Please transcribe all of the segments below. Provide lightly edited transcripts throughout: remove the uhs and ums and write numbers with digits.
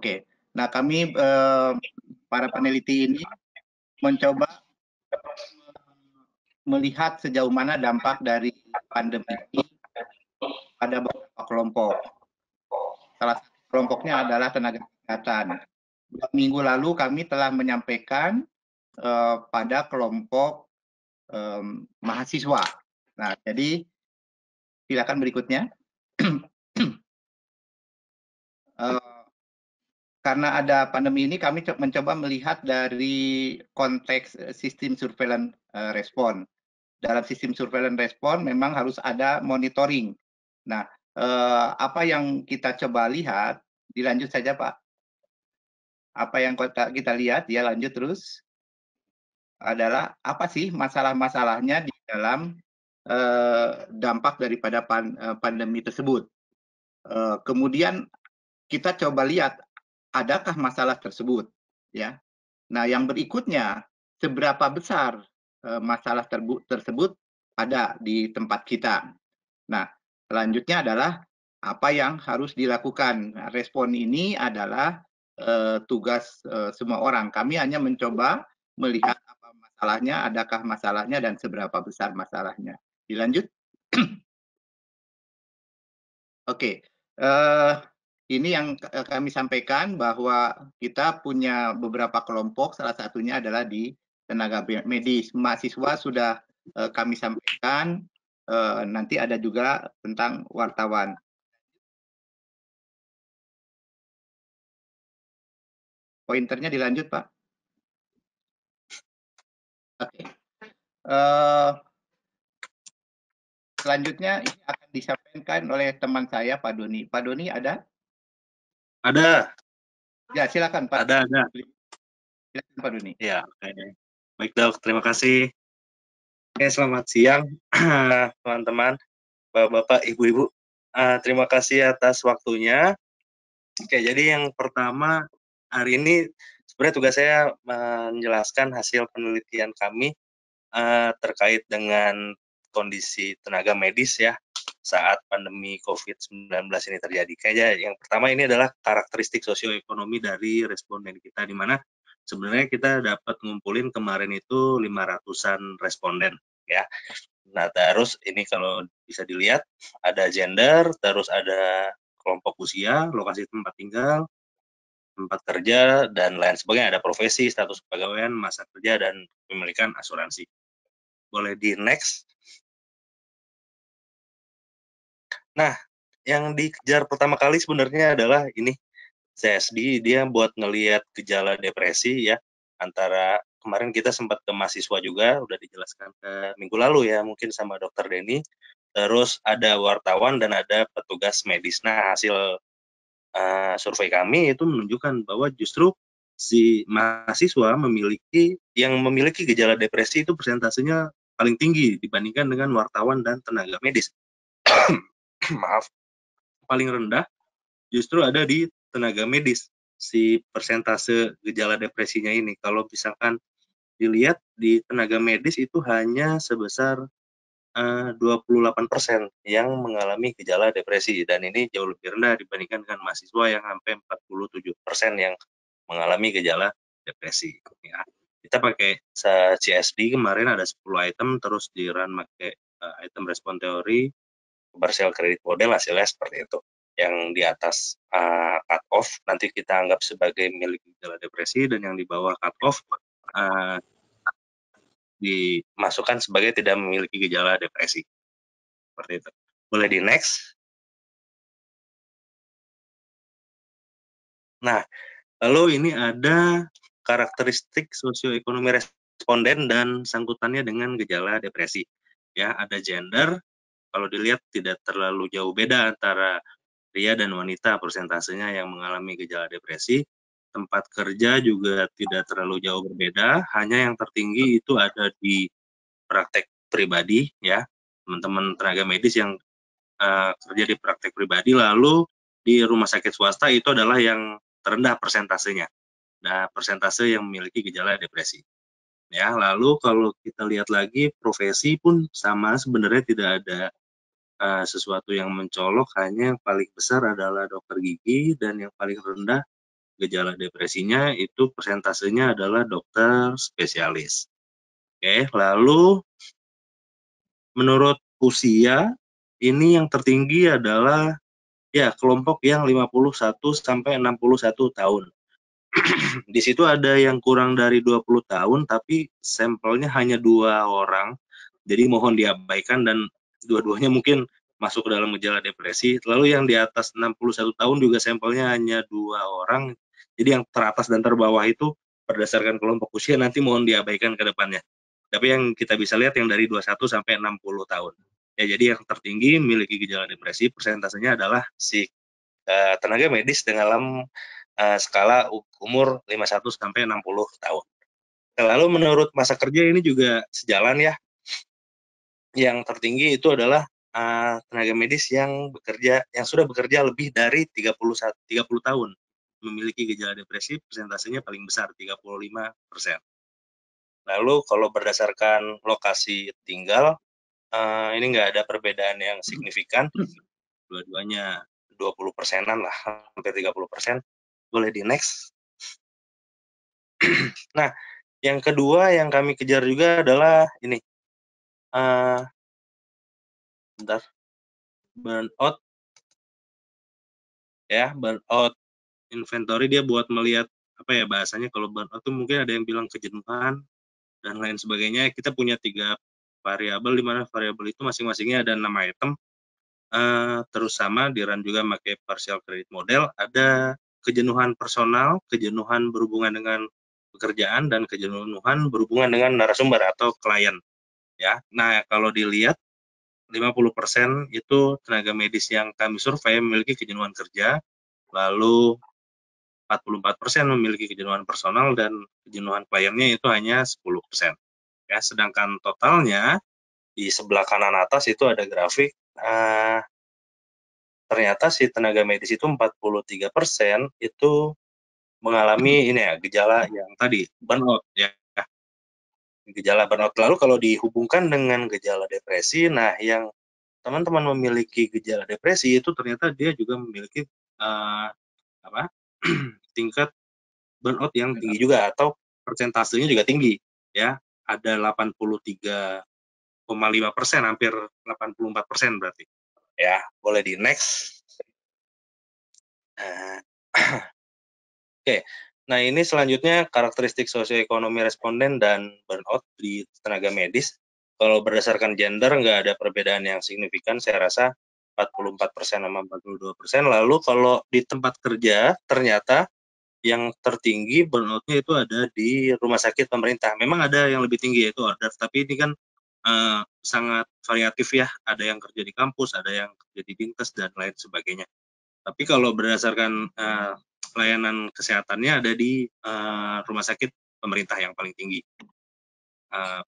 Oke. Nah, kami para peneliti ini mencoba melihat sejauh mana dampak dari pandemi ini pada beberapa kelompok. Salah satu kelompoknya adalah tenaga kesehatan. 2 minggu lalu kami telah menyampaikan pada kelompok mahasiswa. Nah, jadi silakan berikutnya. Karena ada pandemi ini, kami mencoba melihat dari konteks sistem surveillance respon. Dalam sistem surveillance respon memang harus ada monitoring. Nah, apa yang kita coba lihat, dilanjut saja Pak. Apa yang kita lihat, ya lanjut terus, adalah apa sih masalah-masalahnya di dalam dampak daripada pandemi tersebut. Kemudian kita coba lihat adakah masalah tersebut, ya. Nah, yang berikutnya, seberapa besar masalah tersebut ada di tempat kita. Nah, selanjutnya adalah apa yang harus dilakukan. Nah, respon ini adalah tugas semua orang. Kami hanya mencoba melihat apa masalahnya, adakah masalahnya, dan seberapa besar masalahnya. Dilanjut. Oke. Ini yang kami sampaikan bahwa kita punya beberapa kelompok, salah satunya adalah di tenaga medis. Mahasiswa sudah kami sampaikan, nanti ada juga tentang wartawan. Pointernya dilanjut, Pak. Oke. Selanjutnya ini akan disampaikan oleh teman saya, Pak Doni. Pak Doni ada? Ada. Ya, silakan Pak. Ada. Silakan Pak Doni. Ya, oke. Baik Dok, terima kasih. Oke, selamat siang teman-teman, Bapak-bapak, Ibu-ibu. Terima kasih atas waktunya. Oke, jadi yang pertama hari ini sebenarnya tugas saya menjelaskan hasil penelitian kami terkait dengan kondisi tenaga medis ya saat pandemi COVID-19 ini terjadi. Kayaknya yang pertama ini adalah karakteristik sosioekonomi dari responden kita, di mana sebenarnya kita dapat ngumpulin kemarin itu 500-an responden ya. Nah, terus ini kalau bisa dilihat ada gender, terus ada kelompok usia, lokasi tempat tinggal, tempat kerja, dan lain sebagainya. Ada profesi, status kepegawaian, masa kerja, dan pemilikan asuransi. Boleh di next. Nah, yang dikejar pertama kali sebenarnya adalah ini CSD, dia buat ngelihat gejala depresi ya, antara kemarin kita sempat ke mahasiswa juga, udah dijelaskan ke minggu lalu ya, mungkin sama Dokter Denny, terus ada wartawan dan ada petugas medis. Nah, hasil survei kami itu menunjukkan bahwa justru si mahasiswa yang memiliki gejala depresi itu persentasenya paling tinggi dibandingkan dengan wartawan dan tenaga medis. Maaf, paling rendah justru ada di tenaga medis si persentase gejala depresinya ini. Kalau misalkan dilihat di tenaga medis itu hanya sebesar 28% yang mengalami gejala depresi, dan ini jauh lebih rendah dibandingkan dengan mahasiswa yang sampai 47% yang mengalami gejala depresi. Ya. Kita pakai CSD kemarin ada 10 item, terus di run pakai item respon teori, commercial credit model, hasilnya seperti itu. Yang di atas cut off nanti kita anggap sebagai milik gejala depresi, dan yang di bawah cut off dimasukkan sebagai tidak memiliki gejala depresi. Seperti itu. Boleh di next. Nah, lalu ini ada karakteristik sosioekonomi responden dan sangkutannya dengan gejala depresi. Ya, ada gender. Kalau dilihat tidak terlalu jauh beda antara pria dan wanita persentasenya yang mengalami gejala depresi. Tempat kerja juga tidak terlalu jauh berbeda, hanya yang tertinggi itu ada di praktek pribadi ya. Teman-teman tenaga medis yang kerja di praktek pribadi, lalu di rumah sakit swasta itu adalah yang terendah persentasenya. Nah, persentase yang memiliki gejala depresi. Ya, lalu kalau kita lihat lagi profesi pun sama, sebenarnya tidak ada sesuatu yang mencolok, hanya yang paling besar adalah dokter gigi dan yang paling rendah gejala depresinya itu persentasenya adalah dokter spesialis. Oke, lalu menurut usia ini yang tertinggi adalah ya kelompok yang 51 sampai 61 tahun. Di situ ada yang kurang dari 20 tahun tapi sampelnya hanya 2 orang. Jadi mohon diabaikan dan dua-duanya mungkin masuk ke dalam gejala depresi. Lalu yang di atas 61 tahun juga sampelnya hanya 2 orang. Jadi yang teratas dan terbawah itu berdasarkan kelompok usia nanti mohon diabaikan ke depannya. Tapi yang kita bisa lihat yang dari 21 sampai 60 tahun. Ya, jadi yang tertinggi memiliki gejala depresi persentasenya adalah si tenaga medis dalam skala umur 51 sampai 60 tahun. Lalu menurut masa kerja ini juga sejalan ya. Yang tertinggi itu adalah tenaga medis yang sudah bekerja lebih dari 30 tahun. Memiliki gejala depresi persentasenya paling besar 35%. Lalu kalau berdasarkan lokasi tinggal ini nggak ada perbedaan yang signifikan. Dua-duanya 20%-an lah, hampir 30%. Boleh di next. Nah, yang kedua yang kami kejar juga adalah ini. Burnout. Ya, burnout inventory dia buat melihat apa ya bahasanya kalau burnout itu mungkin ada yang bilang kejenuhan dan lain sebagainya. Kita punya 3 variabel di mana variabel itu masing-masingnya ada 6 item. Terus sama di-run juga pakai partial credit model, ada kejenuhan personal, kejenuhan berhubungan dengan pekerjaan, dan kejenuhan berhubungan dengan narasumber atau klien. Ya, nah kalau dilihat 50% itu tenaga medis yang kami survei memiliki kejenuhan kerja, lalu 44% memiliki kejenuhan personal dan kejenuhan kliennya itu hanya 10%. Ya, sedangkan totalnya di sebelah kanan atas itu ada grafik. Ternyata si tenaga medis itu 43% itu mengalami ini ya gejala yang tadi burnout ya. Gejala burnout. Lalu kalau dihubungkan dengan gejala depresi, nah yang teman-teman memiliki gejala depresi itu ternyata dia juga memiliki tingkat burnout yang tinggi juga atau persentasenya juga tinggi ya, ada 83,5%, hampir 84% berarti ya. Boleh di next. Oke, nah ini selanjutnya karakteristik sosioekonomi responden dan burnout di tenaga medis. Kalau berdasarkan gender nggak ada perbedaan yang signifikan, saya rasa 44% sama 42%. Lalu kalau di tempat kerja ternyata yang tertinggi burnout-nya itu ada di rumah sakit pemerintah. Memang ada yang lebih tinggi yaitu order, tapi ini kan sangat variatif ya. Ada yang kerja di kampus, ada yang kerja di dinkes dan lain sebagainya. Tapi kalau berdasarkan layanan kesehatannya ada di rumah sakit pemerintah yang paling tinggi.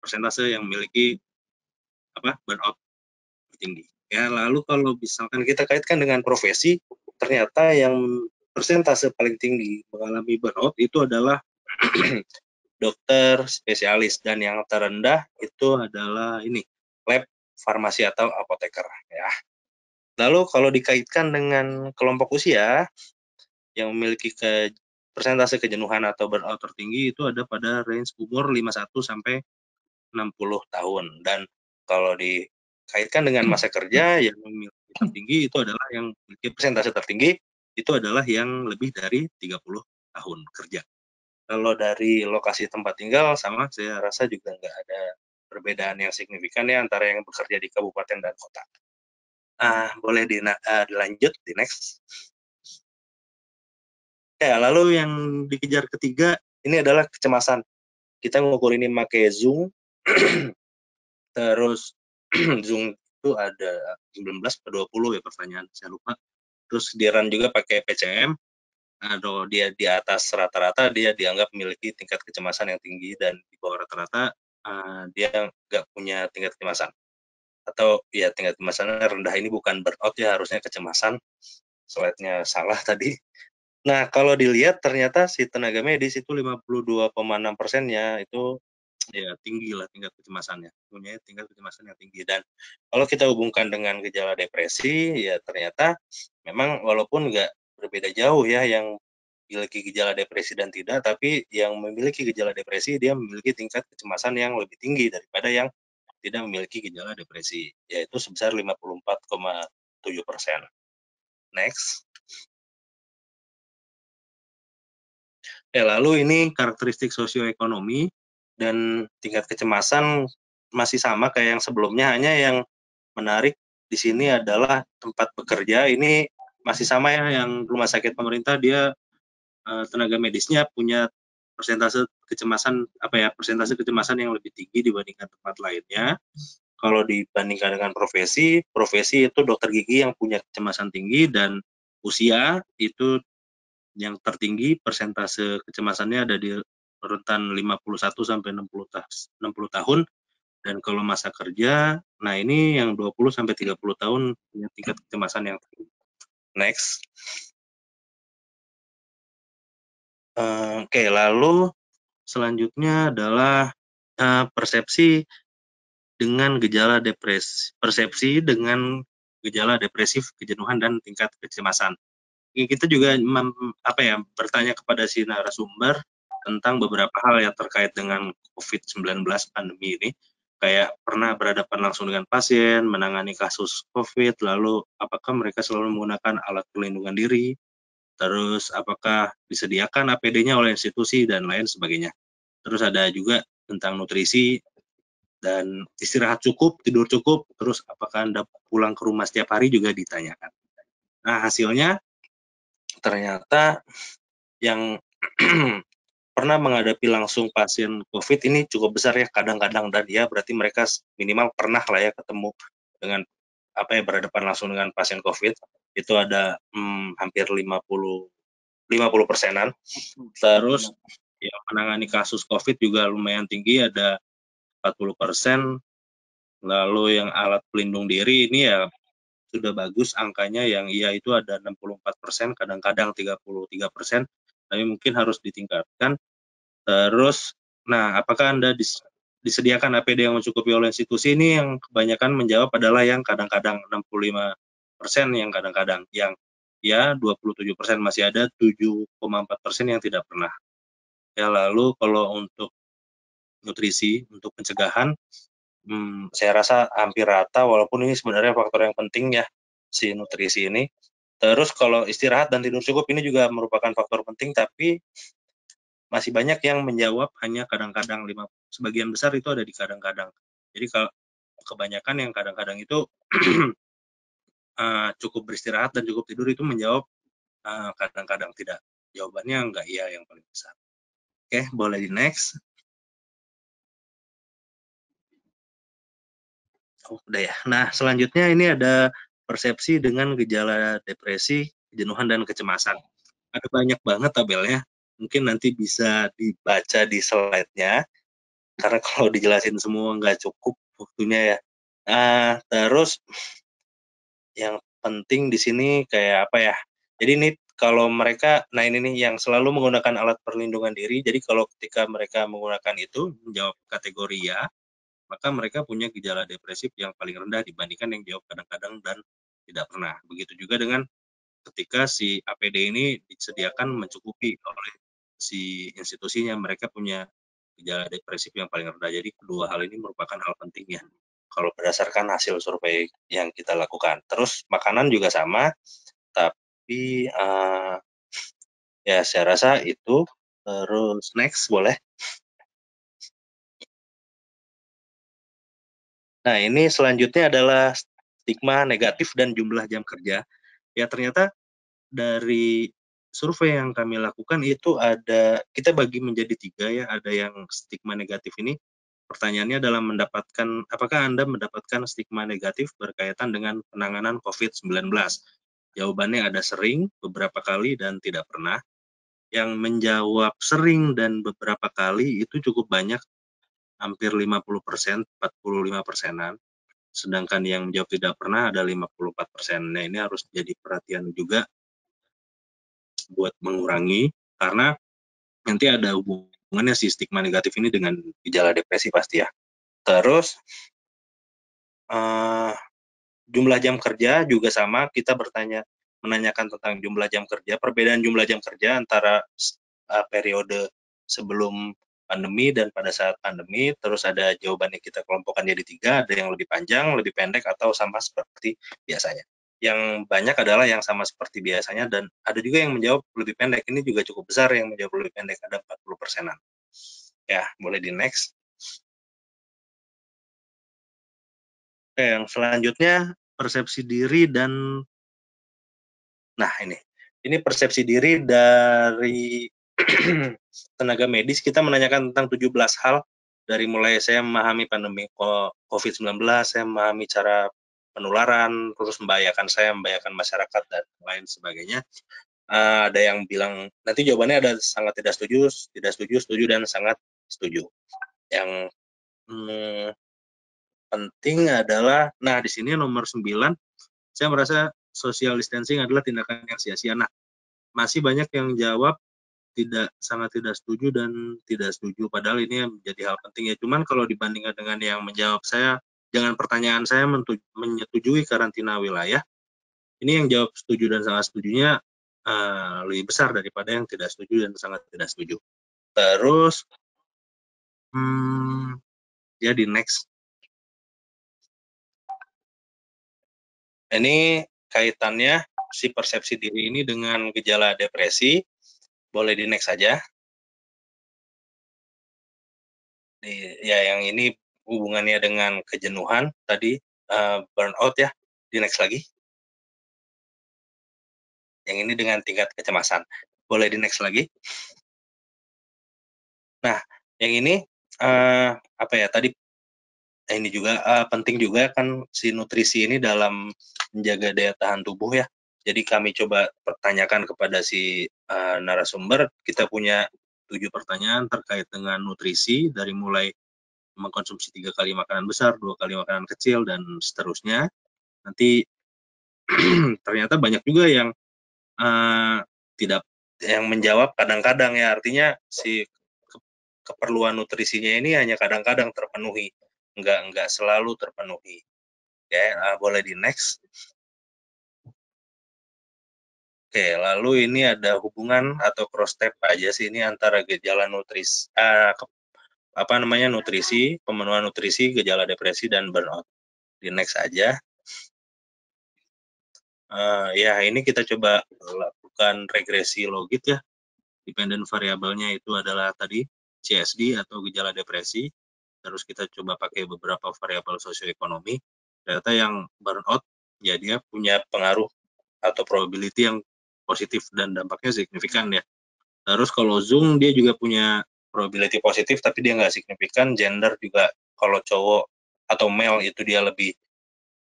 Persentase yang memiliki burnout tinggi. Ya, lalu kalau misalkan kita kaitkan dengan profesi, ternyata yang persentase paling tinggi mengalami burnout itu adalah dokter spesialis, dan yang terendah itu adalah ini lab, farmasi atau apoteker ya. Lalu kalau dikaitkan dengan kelompok usia yang memiliki persentase kejenuhan atau burnout tertinggi itu ada pada range umur 51 sampai 60 tahun, dan kalau dikaitkan dengan masa kerja yang memiliki tertinggi itu adalah yang memiliki persentase tertinggi itu adalah yang lebih dari 30 tahun kerja. Kalau dari lokasi tempat tinggal sama, saya rasa juga nggak ada perbedaan yang signifikan ya antara yang bekerja di kabupaten dan kota. Boleh dilanjut di next. Ya, lalu yang dikejar ketiga ini adalah kecemasan. Kita ngukur ini pakai Zoom. Terus Zoom itu ada 19 atau 20 ya pertanyaan, saya lupa. Terus di-run juga pakai PCM. Atau dia di atas rata-rata dia dianggap memiliki tingkat kecemasan yang tinggi, dan di bawah rata-rata dia nggak punya tingkat kecemasan. Atau ya tingkat kecemasannya rendah, ini bukan burnout ya, harusnya kecemasan. Slide-nya salah tadi. Nah, kalau dilihat ternyata si tenaga medis itu 52,6%-nya itu ya tinggi lah tingkat kecemasannya, punya tingkat kecemasan yang tinggi. Dan kalau kita hubungkan dengan gejala depresi, ya ternyata memang walaupun nggak berbeda jauh ya, yang memiliki gejala depresi dan tidak, tapi yang memiliki gejala depresi dia memiliki tingkat kecemasan yang lebih tinggi daripada yang tidak memiliki gejala depresi, yaitu sebesar 54,7%. Next. Lalu ini karakteristik sosioekonomi dan tingkat kecemasan masih sama kayak yang sebelumnya, hanya yang menarik di sini adalah tempat bekerja. Ini masih sama ya, yang rumah sakit pemerintah dia tenaga medisnya punya persentase kecemasan persentase kecemasan yang lebih tinggi dibandingkan tempat lainnya. Kalau dibandingkan dengan profesi itu dokter gigi yang punya kecemasan tinggi, dan usia itu yang tertinggi persentase kecemasannya ada di rentan 51 sampai 60 tahun. Dan kalau masa kerja, nah ini yang 20 sampai 30 tahun punya tingkat kecemasan yang tinggi. Next. Oke, lalu selanjutnya adalah persepsi dengan gejala depresif, kejenuhan, dan tingkat kecemasan. Kita juga bertanya kepada si narasumber tentang beberapa hal yang terkait dengan COVID-19 pandemi ini, kayak pernah berhadapan langsung dengan pasien, menangani kasus COVID, lalu apakah mereka selalu menggunakan alat perlindungan diri, terus apakah disediakan APD-nya oleh institusi, dan lain sebagainya. Terus ada juga tentang nutrisi dan istirahat cukup, tidur cukup, terus apakah Anda pulang ke rumah setiap hari juga ditanyakan. Nah, hasilnya ternyata yang pernah menghadapi langsung pasien COVID ini cukup besar ya, kadang-kadang, dan ya berarti mereka minimal pernah lah ya ketemu dengan berhadapan langsung dengan pasien COVID, itu ada hampir 50%-an. Terus yang menangani kasus COVID juga lumayan tinggi, ada 40%. Lalu yang alat pelindung diri ini ya sudah bagus angkanya, yang itu ada 64%, kadang-kadang 33%, tapi mungkin harus ditingkatkan. Terus, nah apakah Anda disediakan APD yang mencukupi oleh institusi? Ini yang kebanyakan menjawab adalah yang kadang-kadang, 65%, yang kadang-kadang, yang ya 27% masih ada, 7,4% yang tidak pernah. Ya, lalu kalau untuk nutrisi, untuk pencegahan, saya rasa hampir rata, walaupun ini sebenarnya faktor yang penting ya, si nutrisi ini. Terus kalau istirahat dan tidur cukup ini juga merupakan faktor penting, tapi masih banyak yang menjawab hanya kadang-kadang, sebagian besar itu ada di kadang-kadang. Jadi kalau kebanyakan yang kadang-kadang itu cukup beristirahat dan cukup tidur itu menjawab kadang-kadang tidak. Jawabannya enggak iya yang paling besar. Oke, boleh di next. Udah ya. Nah, selanjutnya ini ada persepsi dengan gejala depresi, kejenuhan, dan kecemasan. Ada banyak banget tabelnya. Mungkin nanti bisa dibaca di slide-nya, karena kalau dijelasin semua nggak cukup waktunya ya. Terus yang penting di sini kayak apa ya? Jadi ini kalau mereka, nah ini nih yang selalu menggunakan alat perlindungan diri. Jadi kalau ketika mereka menggunakan itu menjawab kategori ya, maka mereka punya gejala depresif yang paling rendah dibandingkan yang jawab kadang-kadang dan tidak pernah. Begitu juga dengan ketika si APD ini disediakan mencukupi oleh si institusinya, mereka punya gejala depresif yang paling rendah. Jadi kedua hal ini merupakan hal penting ya, kalau berdasarkan hasil survei yang kita lakukan. Terus makanan juga sama, tapi ya saya rasa itu. Terus next boleh. Nah, ini selanjutnya adalah stigma negatif dan jumlah jam kerja. Ya, ternyata dari survei yang kami lakukan itu kita bagi menjadi 3 ya, ada yang stigma negatif ini. Pertanyaannya adalah apakah Anda mendapatkan stigma negatif berkaitan dengan penanganan COVID-19? Jawabannya ada sering, beberapa kali, dan tidak pernah. Yang menjawab sering dan beberapa kali itu cukup banyak, hampir 50%, 45%-an. Sedangkan yang menjawab tidak pernah ada 54%. Nah, ini harus jadi perhatian juga buat mengurangi, karena nanti ada hubungannya si stigma negatif ini dengan gejala depresi pasti ya. Terus jumlah jam kerja juga sama, kita bertanya menanyakan tentang jumlah jam kerja, perbedaan jumlah jam kerja antara periode sebelum pandemi dan pada saat pandemi. Terus ada jawabannya kita kelompokkan jadi 3, ada yang lebih panjang, lebih pendek, atau sama seperti biasanya. Yang banyak adalah yang sama seperti biasanya, dan ada juga yang menjawab lebih pendek. Ini juga cukup besar yang menjawab lebih pendek, ada 40%-an. Ya, boleh di next. Oke, yang selanjutnya persepsi diri dan, nah ini persepsi diri dari tenaga medis. Kita menanyakan tentang 17 hal, dari mulai saya memahami pandemi COVID-19, saya memahami cara penularan, terus membahayakan masyarakat, dan lain sebagainya. Ada yang bilang, nanti jawabannya ada sangat tidak setuju, setuju, dan sangat setuju. Yang penting adalah, nah di sini nomor 9, saya merasa social distancing adalah tindakan yang sia-sia. Nah, masih banyak yang jawab sangat tidak setuju dan tidak setuju, padahal ini menjadi hal penting ya. Cuman kalau dibandingkan dengan yang menjawab saya, dengan pertanyaan saya menyetujui karantina wilayah, ini yang jawab setuju dan sangat setujunya lebih besar daripada yang tidak setuju dan sangat tidak setuju. Terus ya di next. Ini kaitannya si persepsi diri ini dengan gejala depresi. Boleh di next saja. Ya, yang ini hubungannya dengan kejenuhan tadi, burnout ya. Di next lagi. Yang ini dengan tingkat kecemasan. Boleh di next lagi. Nah, yang ini apa ya tadi? Ini juga penting juga kan si nutrisi ini dalam menjaga daya tahan tubuh ya. Jadi kami coba pertanyakan kepada si narasumber, kita punya 7 pertanyaan terkait dengan nutrisi, dari mulai mengkonsumsi 3 kali makanan besar, 2 kali makanan kecil, dan seterusnya. Nanti ternyata banyak juga yang tidak, yang menjawab kadang-kadang ya, artinya si keperluan nutrisinya ini hanya kadang-kadang terpenuhi, enggak selalu terpenuhi. Oke, boleh di next. Oke, lalu ini ada hubungan atau cross step aja sih ini antara gejala nutrisi, nutrisi, pemenuhan nutrisi, gejala depresi, dan burnout. Di next aja. Ya, ini kita coba lakukan regresi logit ya. Dependent variabelnya itu adalah tadi CSD atau gejala depresi. Terus kita coba pakai beberapa variabel sosioekonomi. Ternyata yang burnout, ya dia punya pengaruh atau probability yang positif dan dampaknya signifikan ya. Terus kalau Zoom dia juga punya probability positif tapi dia nggak signifikan. Gender juga kalau cowok atau male itu dia lebih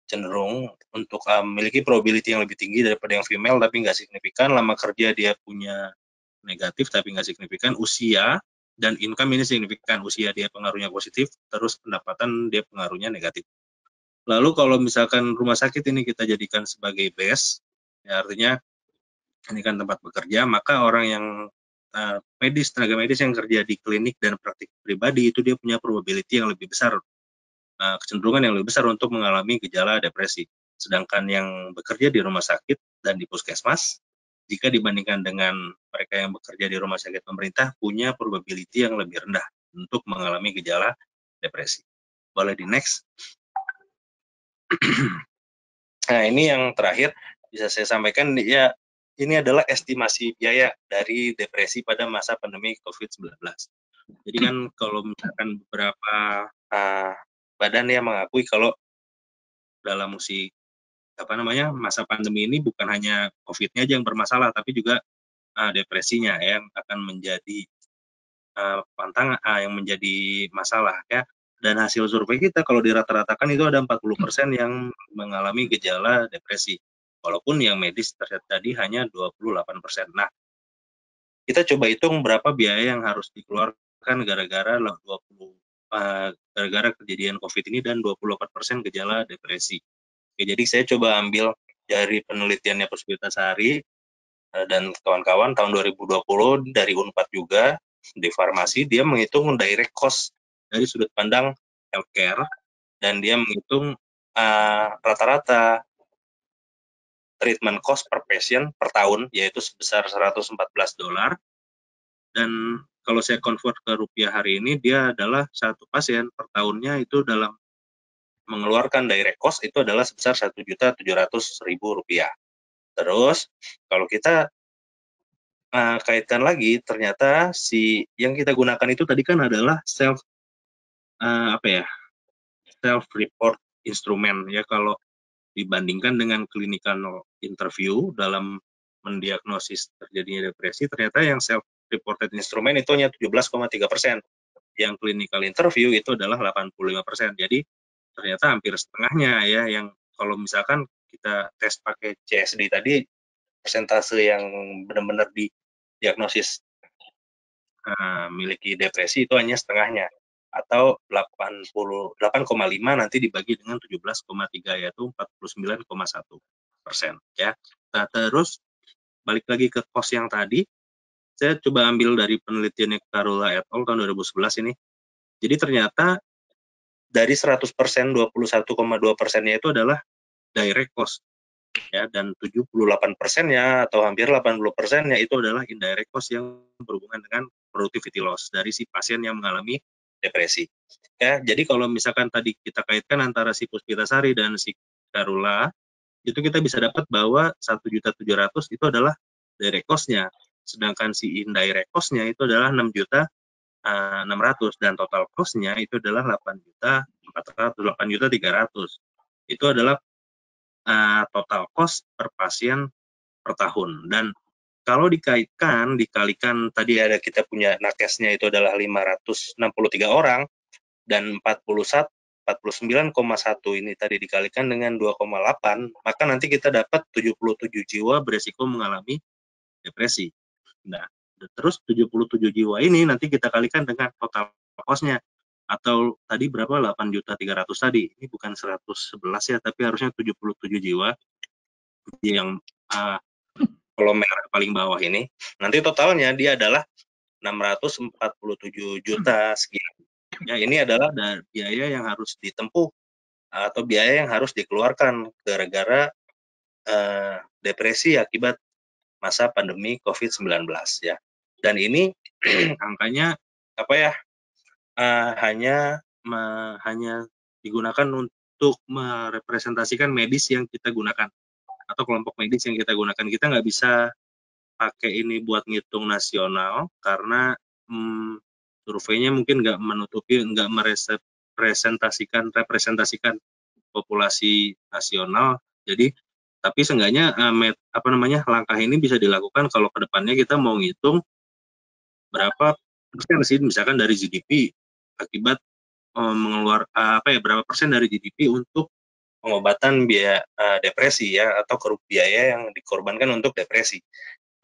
cenderung untuk memiliki probability yang lebih tinggi daripada yang female tapi nggak signifikan. Lama kerja dia punya negatif tapi nggak signifikan. Usia dan income ini signifikan. Usia dia pengaruhnya positif, terus pendapatan dia pengaruhnya negatif. Lalu kalau misalkan rumah sakit ini kita jadikan sebagai base, ya artinya ini kan tempat bekerja, maka orang yang tenaga medis yang kerja di klinik dan praktik pribadi itu dia punya probability yang lebih besar, kecenderungan yang lebih besar untuk mengalami gejala depresi. Sedangkan yang bekerja di rumah sakit dan di puskesmas, jika dibandingkan dengan mereka yang bekerja di rumah sakit pemerintah, punya probability yang lebih rendah untuk mengalami gejala depresi. Boleh di next. Nah, ini yang terakhir bisa saya sampaikan ya, ini adalah estimasi biaya dari depresi pada masa pandemi COVID-19. Jadi kan kalau misalkan beberapa badan ya mengakui kalau dalam masa pandemi ini bukan hanya COVID-nya aja yang bermasalah, tapi juga depresinya yang akan menjadi pantangan, yang menjadi masalah ya. Dan hasil survei kita kalau dirata-ratakan itu ada 40% yang mengalami gejala depresi. Walaupun yang medis tadi hanya 28%. Nah, kita coba hitung berapa biaya yang harus dikeluarkan gara-gara kejadian COVID ini dan 24% gejala depresi. Oke, jadi saya coba ambil dari penelitiannya Puspita Sari dan kawan-kawan tahun 2020 dari Unpad juga di farmasi, dia menghitung direct cost dari sudut pandang healthcare dan dia menghitung rata-rata treatment cost per patient per tahun, yaitu sebesar $114. Dan kalau saya convert ke rupiah hari ini, dia adalah satu pasien per tahunnya itu dalam mengeluarkan direct cost itu adalah sebesar Rp1.700.000. Terus kalau kita kaitkan lagi, ternyata si yang kita gunakan itu tadi kan adalah self report instrument ya. Kalau dibandingkan dengan clinical interview dalam mendiagnosis terjadinya depresi, ternyata yang self reported instrument itu hanya 17,3%. Yang clinical interview itu adalah 85%. Jadi ternyata hampir setengahnya ya, yang kalau misalkan kita tes pakai CSD tadi, persentase yang benar-benar didiagnosis memiliki depresi itu hanya setengahnya, atau 8,5 nanti dibagi dengan 17,3 yaitu 49,1% ya. Nah, terus balik lagi ke cost yang tadi, saya coba ambil dari penelitiannya Carola et al. Tahun 2011 ini. Jadi ternyata dari 100%, 21,2%-nya itu adalah direct cost ya, dan 78%-nya atau hampir 80%-nya itu adalah indirect cost yang berhubungan dengan productivity loss dari si pasien yang mengalami depresi. Ya, jadi kalau misalkan tadi kita kaitkan antara si Puspitasari dan si Carola, itu kita bisa dapat bahwa 1.700.000 itu adalah direct cost-nya, sedangkan si indirect cost-nya itu adalah 6.600.000 dan total cost-nya itu adalah 8.300.000. Itu adalah total cost per pasien per tahun. Dan kalau dikalikan tadi ada kita punya nakesnya itu adalah 563 orang dan 49,1 ini tadi dikalikan dengan 2,8, maka nanti kita dapat 77 jiwa beresiko mengalami depresi. Nah, terus 77 jiwa ini nanti kita kalikan dengan total cost-nya, atau tadi berapa, 8.300.000 tadi, ini bukan 111 ya, tapi harusnya 77 jiwa yang kalau merah paling bawah ini, nanti totalnya dia adalah 647 juta sekian. Ya, ini adalah biaya yang harus ditempuh atau biaya yang harus dikeluarkan gara-gara depresi akibat masa pandemi COVID-19 ya. Dan ini angkanya hanya digunakan untuk merepresentasikan medis yang kita gunakan atau kelompok medis yang kita gunakan. Kita nggak bisa pakai ini buat ngitung nasional karena surveinya mungkin nggak merepresentasikan populasi nasional. Jadi tapi seenggaknya langkah ini bisa dilakukan kalau kedepannya kita mau ngitung berapa persen sih misalkan dari GDP akibat berapa persen dari GDP untuk pengobatan biaya depresi ya, atau biaya yang dikorbankan untuk depresi.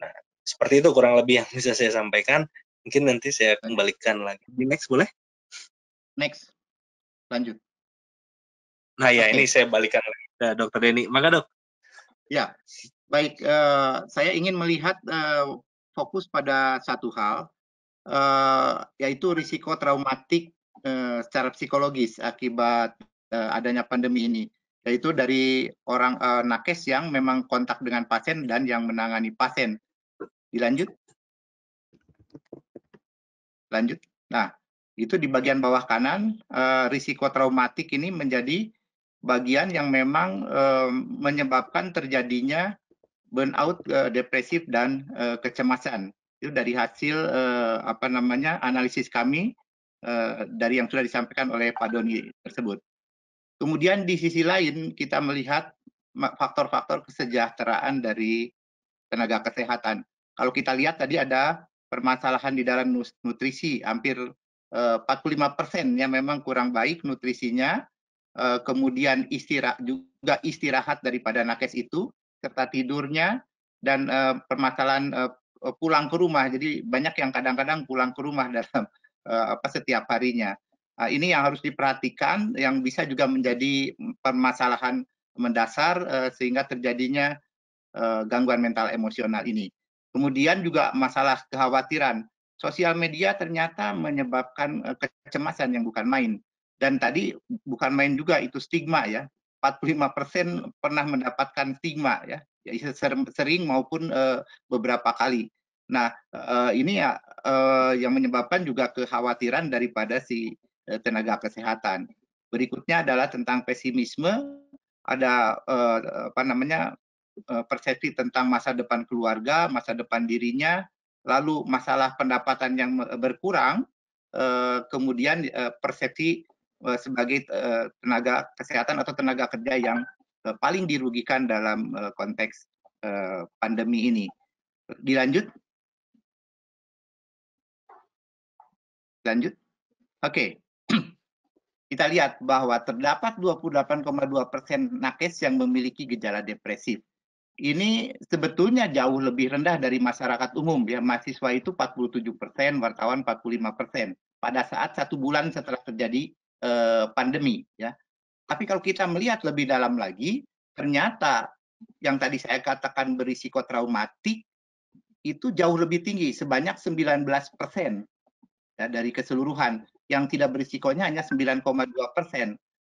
Nah, seperti itu kurang lebih yang bisa saya sampaikan. Mungkin nanti saya kembalikan lagi. Next boleh? Next, lanjut. Nah ya, ini saya balikan lagi ke Dr. Denny. Maka dok. Ya, baik. Saya ingin melihat fokus pada satu hal, yaitu risiko traumatik secara psikologis akibat adanya pandemi ini, yaitu dari orang nakes yang memang kontak dengan pasien dan yang menangani pasien. Dilanjut. Lanjut. Nah, itu di bagian bawah kanan, risiko traumatik ini menjadi bagian yang memang menyebabkan terjadinya burnout, depresif dan kecemasan. Itu dari hasil analisis kami dari yang sudah disampaikan oleh Pak Doni tersebut. Kemudian di sisi lain kita melihat faktor-faktor kesejahteraan dari tenaga kesehatan. Kalau kita lihat tadi ada permasalahan di dalam nutrisi, hampir 45% yang memang kurang baik nutrisinya, kemudian istirahat daripada nakes itu, serta tidurnya, dan permasalahan pulang ke rumah. Jadi banyak yang kadang-kadang pulang ke rumah dalam setiap harinya. Ini yang harus diperhatikan, yang bisa juga menjadi permasalahan mendasar sehingga terjadinya gangguan mental emosional ini. Kemudian juga masalah kekhawatiran. Sosial media ternyata menyebabkan kecemasan yang bukan main. Dan tadi bukan main juga, itu stigma ya. 45% pernah mendapatkan stigma ya. ya, sering maupun beberapa kali. Nah, ini ya yang menyebabkan juga kekhawatiran daripada si tenaga kesehatan. Berikutnya adalah tentang pesimisme, ada apa namanya persepsi tentang masa depan keluarga, masa depan dirinya, lalu masalah pendapatan yang berkurang, kemudian persepsi sebagai tenaga kesehatan atau tenaga kerja yang paling dirugikan dalam konteks pandemi ini. Dilanjut? Lanjut? Oke. Kita lihat bahwa terdapat 28,2% nakes yang memiliki gejala depresif. Ini sebetulnya jauh lebih rendah dari masyarakat umum, ya. Mahasiswa itu 47%, wartawan 45% pada saat 1 bulan setelah terjadi pandemi, ya. Tapi kalau kita melihat lebih dalam lagi, ternyata yang tadi saya katakan berisiko traumatik itu jauh lebih tinggi, sebanyak 19%, ya, dari keseluruhan. Yang tidak berisikonya hanya 9,2%.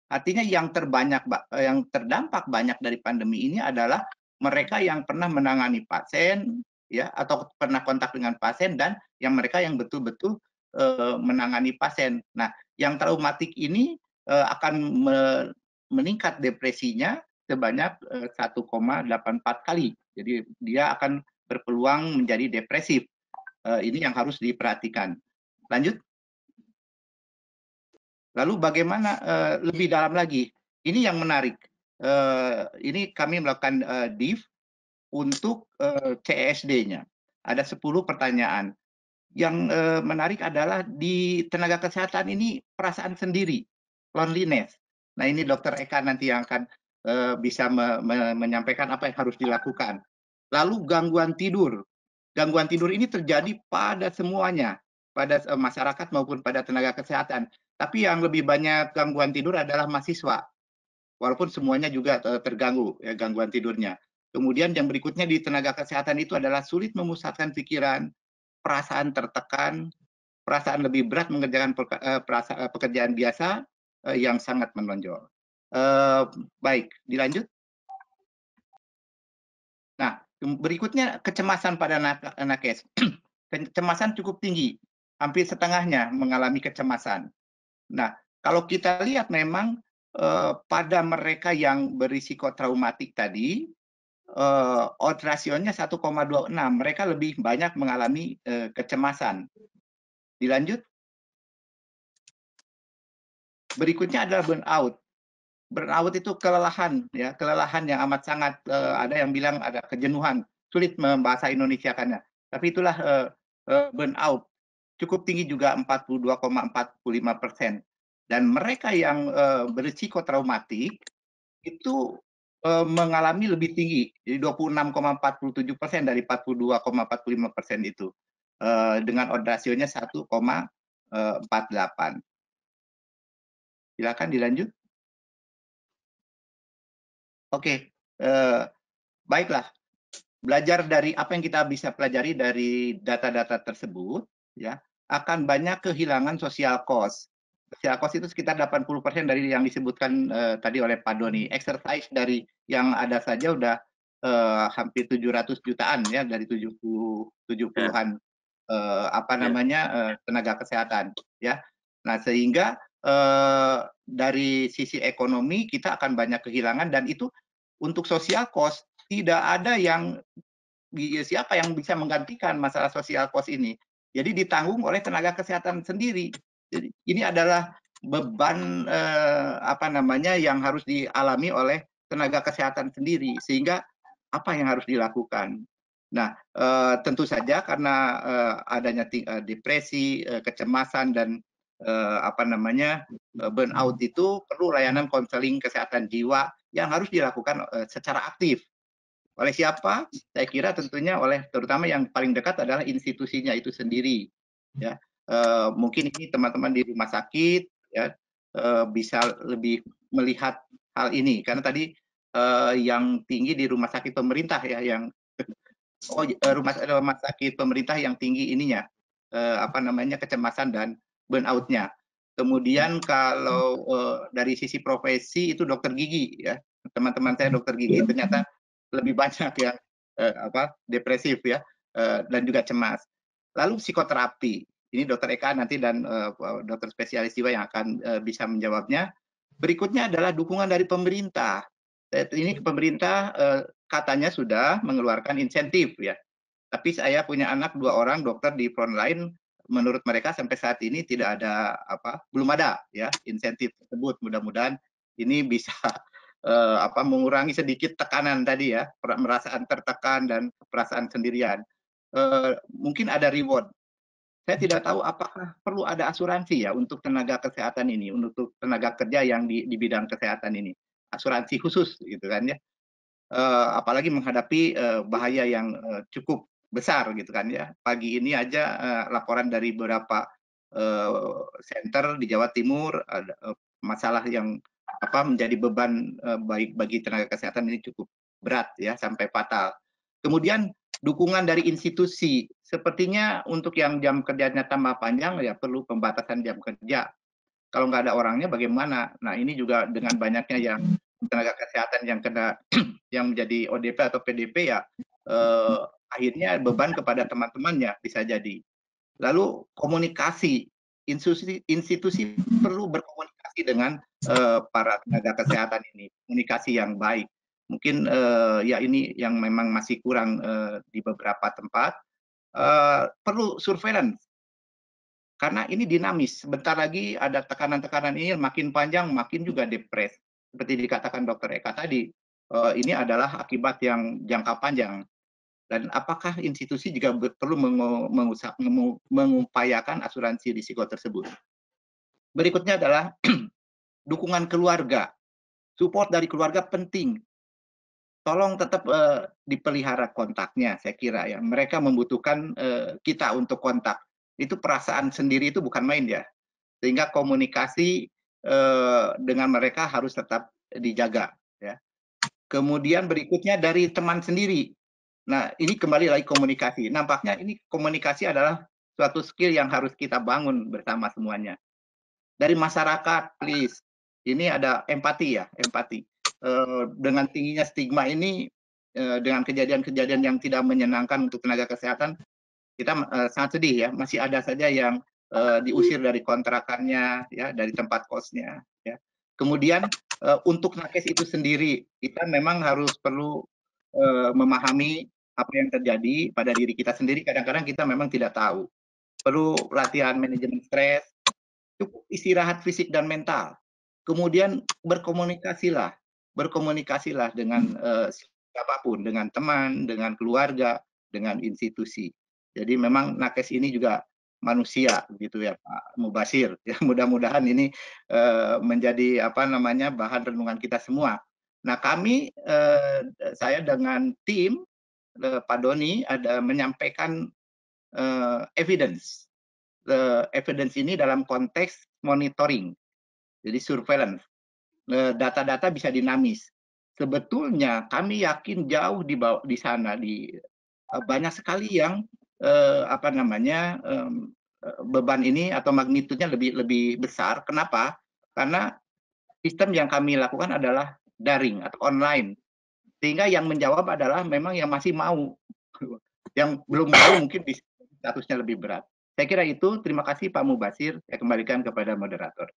Artinya yang terdampak banyak dari pandemi ini adalah mereka yang pernah menangani pasien, ya, atau pernah kontak dengan pasien, dan mereka yang betul-betul menangani pasien. Nah, yang traumatik ini akan meningkat depresinya sebanyak 1,84 kali. Jadi dia akan berpeluang menjadi depresif. Ini yang harus diperhatikan. Lanjut. Lalu bagaimana lebih dalam lagi? Ini yang menarik. Ini kami melakukan div untuk CESD-nya. Ada 10 pertanyaan. Yang menarik adalah di tenaga kesehatan ini perasaan sendiri, loneliness. Nah, ini Dokter Eka nanti yang akan bisa menyampaikan apa yang harus dilakukan. Lalu gangguan tidur. Gangguan tidur ini terjadi pada semuanya, pada masyarakat maupun pada tenaga kesehatan. Tapi yang lebih banyak gangguan tidur adalah mahasiswa, walaupun semuanya juga terganggu ya gangguan tidurnya. Kemudian yang berikutnya di tenaga kesehatan itu adalah sulit memusatkan pikiran, perasaan tertekan, perasaan lebih berat mengerjakan pekerjaan biasa yang sangat menonjol. Baik, dilanjut. Nah, berikutnya kecemasan pada nakes. Kecemasan cukup tinggi, hampir setengahnya mengalami kecemasan. Nah, kalau kita lihat memang pada mereka yang berisiko traumatik tadi, odds rasionya 1,26, mereka lebih banyak mengalami kecemasan. Dilanjut. Berikutnya adalah burnout. Burnout itu kelelahan, ya, kelelahan yang amat sangat, ada yang bilang ada kejenuhan, sulit membahasa Indonesiakannya. Tapi itulah burnout. Cukup tinggi juga 42,45%. Dan mereka yang berisiko traumatik itu mengalami lebih tinggi, jadi 26,47% dari 42,45% itu, dengan odds rasionya 1,48. Silakan dilanjut. Oke, baiklah. Belajar dari apa yang kita bisa pelajari dari data-data tersebut, ya, akan banyak kehilangan social cost. Social cost itu sekitar 80% dari yang disebutkan tadi oleh Pak Doni. Exercise dari yang ada saja udah hampir 700 jutaan, ya, dari 70-an apa namanya tenaga kesehatan, ya. Nah, sehingga dari sisi ekonomi kita akan banyak kehilangan, dan itu untuk social cost tidak ada yang siapa yang bisa menggantikan masalah social cost ini. Jadi ditanggung oleh tenaga kesehatan sendiri. Jadi ini adalah beban apa namanya yang harus dialami oleh tenaga kesehatan sendiri, sehingga apa yang harus dilakukan. Nah, tentu saja karena adanya depresi, kecemasan, dan apa namanya burnout itu perlu layanan konseling kesehatan jiwa yang harus dilakukan secara aktif. Oleh siapa? Saya kira tentunya oleh, terutama yang paling dekat adalah institusinya itu sendiri. Ya, mungkin ini teman-teman di rumah sakit, ya, bisa lebih melihat hal ini, karena tadi yang tinggi di rumah sakit pemerintah, ya, yang rumah sakit pemerintah yang tinggi ininya apa namanya kecemasan dan burnout-nya. Kemudian kalau dari sisi profesi itu dokter gigi, ya, teman-teman saya dokter gigi ternyata lebih banyak yang depresif ya, dan juga cemas. Lalu psikoterapi, ini Dokter Eka nanti dan dokter spesialis jiwa yang akan bisa menjawabnya. Berikutnya adalah dukungan dari pemerintah. Ini pemerintah katanya sudah mengeluarkan insentif ya. Tapi saya punya anak 2 orang dokter di front line, menurut mereka sampai saat ini tidak ada belum ada ya insentif tersebut. Mudah-mudahan ini bisa mengurangi sedikit tekanan tadi ya, perasaan tertekan dan perasaan sendirian. Mungkin ada reward. Saya tidak tahu apakah perlu ada asuransi ya untuk tenaga kesehatan ini, untuk tenaga kerja yang di bidang kesehatan ini. Asuransi khusus gitu kan ya. Apalagi menghadapi bahaya yang cukup besar gitu kan ya. Pagi ini aja laporan dari beberapa center di Jawa Timur ada masalah yang menjadi beban bagi tenaga kesehatan ini cukup berat ya sampai fatal. Kemudian dukungan dari institusi, sepertinya untuk yang jam kerjanya tambah panjang ya perlu pembatasan jam kerja. Kalau nggak ada orangnya bagaimana? Nah ini juga dengan banyaknya yang tenaga kesehatan yang kena yang menjadi ODP atau PDP ya akhirnya beban kepada teman-temannya bisa jadi. Lalu komunikasi, institusi perlu berkomunikasi dengan para tenaga kesehatan ini, komunikasi yang baik. Mungkin ya ini yang memang masih kurang di beberapa tempat. Perlu surveillance karena ini dinamis. Sebentar lagi ada tekanan-tekanan ini makin panjang, makin juga depres. Seperti dikatakan Dokter Eka tadi, ini adalah akibat yang jangka panjang. Dan apakah institusi juga perlu mengupayakan asuransi risiko tersebut? Berikutnya adalah dukungan keluarga. Support dari keluarga penting. Tolong tetap dipelihara kontaknya, saya kira ya. Mereka membutuhkan kita untuk kontak. Itu perasaan sendiri itu bukan main ya. Sehingga komunikasi dengan mereka harus tetap dijaga. Ya. Kemudian berikutnya dari teman sendiri. Nah, ini kembali lagi komunikasi. Nampaknya ini komunikasi adalah suatu skill yang harus kita bangun bersama semuanya. Dari masyarakat, please. Ini ada empati ya, empati. Dengan tingginya stigma ini, dengan kejadian-kejadian yang tidak menyenangkan untuk tenaga kesehatan, kita sangat sedih ya. Masih ada saja yang diusir dari kontrakannya, ya, dari tempat kosnya. Ya. Kemudian untuk nakes itu sendiri, kita memang harus perlu memahami apa yang terjadi pada diri kita sendiri. Kadang-kadang kita memang tidak tahu. Perlu latihan manajemen stres, cukup istirahat fisik dan mental. Kemudian berkomunikasilah dengan siapapun, dengan teman, dengan keluarga, dengan institusi. Jadi memang nakes ini juga manusia gitu ya Pak Mubasir. Ya mudah-mudahan ini menjadi bahan renungan kita semua. Nah kami saya dengan tim Pak Doni ada menyampaikan evidence. Evidence ini dalam konteks monitoring, jadi surveillance. Data-data bisa dinamis. Sebetulnya kami yakin jauh di sana banyak sekali yang beban ini atau magnitudenya lebih besar. Kenapa? Karena sistem yang kami lakukan adalah daring atau online. Sehingga yang menjawab adalah memang yang masih mau. Yang belum mau mungkin statusnya lebih berat. Saya kira itu. Terima kasih Pak Mubasir. Saya kembalikan kepada moderator.